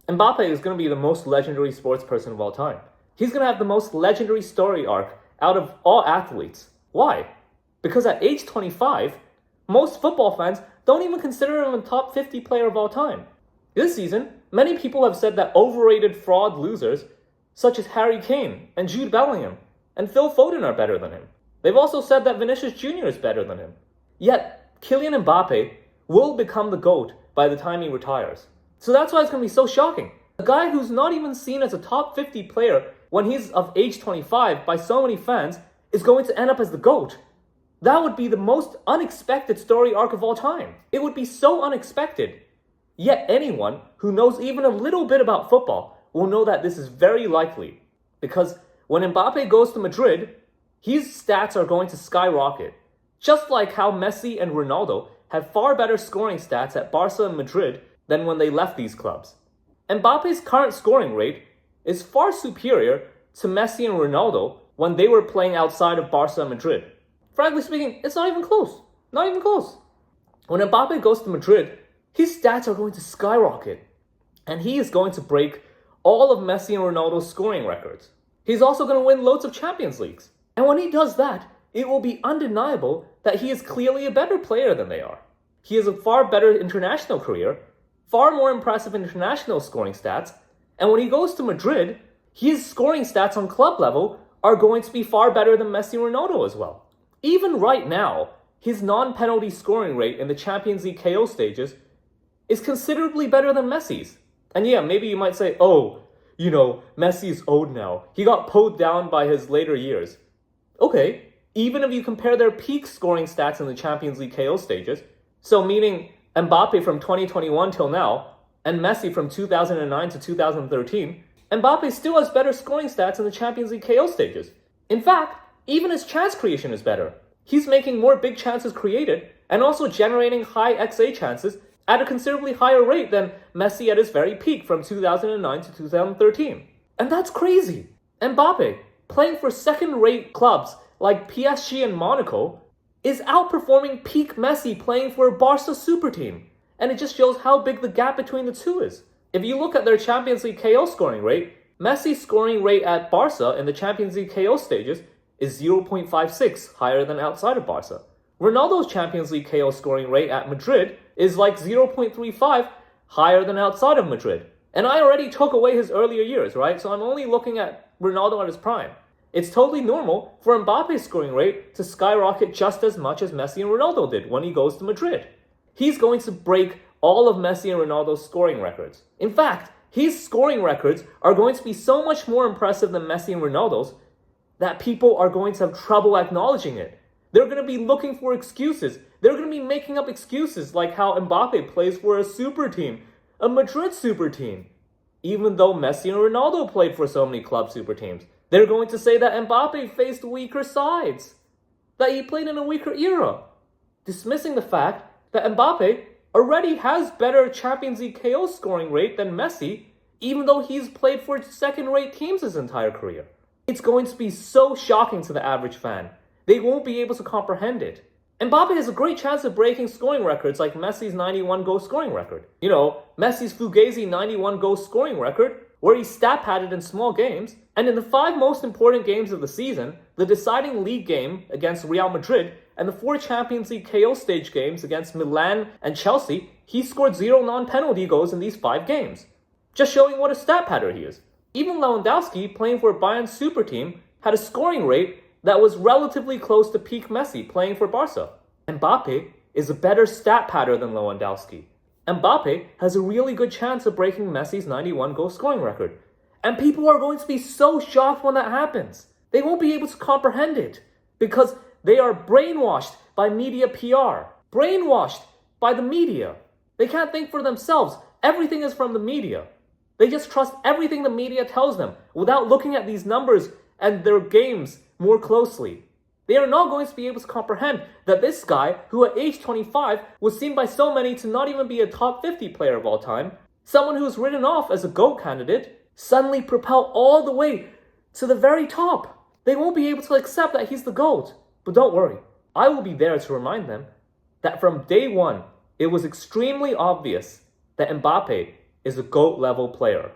Mbappe is going to be the most legendary sports person of all time. He's going to have the most legendary story arc out of all athletes. Why? Because at age 25, most football fans don't even consider him a top 50 player of all time. This season, many people have said that overrated fraud losers such as Harry Kane and Jude Bellingham and Phil Foden are better than him. They've also said that Vinicius Jr. is better than him. Yet, Kylian Mbappe will become the GOAT by the time he retires. So that's why it's going to be so shocking. A guy who's not even seen as a top 50 player when he's of age 25 by so many fans is going to end up as the GOAT. That would be the most unexpected story arc of all time. It would be so unexpected. Yet anyone who knows even a little bit about football will know that this is very likely. Because when Mbappe goes to Madrid, his stats are going to skyrocket. Just like how Messi and Ronaldo have far better scoring stats at Barca and Madrid than when they left these clubs. Mbappe's current scoring rate is far superior to Messi and Ronaldo when they were playing outside of Barca and Madrid. Frankly speaking, it's not even close. Not even close. When Mbappe goes to Madrid, his stats are going to skyrocket. And he is going to break all of Messi and Ronaldo's scoring records. He's also going to win loads of Champions Leagues. And when he does that, it will be undeniable that he is clearly a better player than they are. He has a far better international career, far more impressive international scoring stats, and when he goes to Madrid, his scoring stats on club level are going to be far better than Messi and Ronaldo as well. Even right now, his non-penalty scoring rate in the Champions League KO stages is considerably better than Messi's. And yeah, maybe you might say, Messi is old now. He got pulled down by his later years. Okay, even if you compare their peak scoring stats in the Champions League KO stages, so meaning Mbappe from 2021 till now, and Messi from 2009 to 2013, Mbappe still has better scoring stats in the Champions League KO stages. In fact, even his chance creation is better. He's making more big chances created, and also generating high XA chances at a considerably higher rate than Messi at his very peak from 2009 to 2013. And that's crazy. Mbappe, playing for second-rate clubs like PSG and Monaco, is outperforming peak Messi playing for a Barca super team. And it just shows how big the gap between the two is. If you look at their Champions League KO scoring rate, Messi's scoring rate at Barca in the Champions League KO stages is 0.56 higher than outside of Barca. Ronaldo's Champions League KO scoring rate at Madrid is like 0.35 higher than outside of Madrid. And I already took away his earlier years, right? So I'm only looking at Ronaldo at his prime. It's totally normal for Mbappe's scoring rate to skyrocket just as much as Messi and Ronaldo did when he goes to Madrid. He's going to break all of Messi and Ronaldo's scoring records. In fact, his scoring records are going to be so much more impressive than Messi and Ronaldo's that people are going to have trouble acknowledging it. They're going to be looking for excuses. They're going to be making up excuses like how Mbappe plays for a super team, a Madrid super team. Even though Messi and Ronaldo played for so many club super teams, they're going to say that Mbappe faced weaker sides, that he played in a weaker era, dismissing the fact that Mbappe already has better Champions League KO scoring rate than Messi, even though he's played for second-rate teams his entire career. It's going to be so shocking to the average fan. They won't be able to comprehend it. Mbappe has a great chance of breaking scoring records like Messi's 91 goal scoring record. Messi's Fugazi 91 goal scoring record, where he stat padded in small games, and in the 5 most important games of the season, the deciding league game against Real Madrid, and the 4 Champions League KO stage games against Milan and Chelsea, he scored 0 non-penalty goals in these 5 games. Just showing what a stat padder he is. Even Lewandowski, playing for Bayern's super team, had a scoring rate that was relatively close to peak Messi playing for Barca. Mbappe is a better stat padder than Lewandowski. Mbappe has a really good chance of breaking Messi's 91 goal scoring record. And people are going to be so shocked when that happens. They won't be able to comprehend it because they are brainwashed by media PR, brainwashed by the media. They can't think for themselves. Everything is from the media. They just trust everything the media tells them without looking at these numbers and their games more closely. They are not going to be able to comprehend that this guy, who at age 25 was seen by so many to not even be a top 50 player of all time, someone who was written off as a GOAT candidate, suddenly propelled all the way to the very top. They won't be able to accept that he's the GOAT. But don't worry, I will be there to remind them that from day one, it was extremely obvious that Mbappe is a GOAT level player.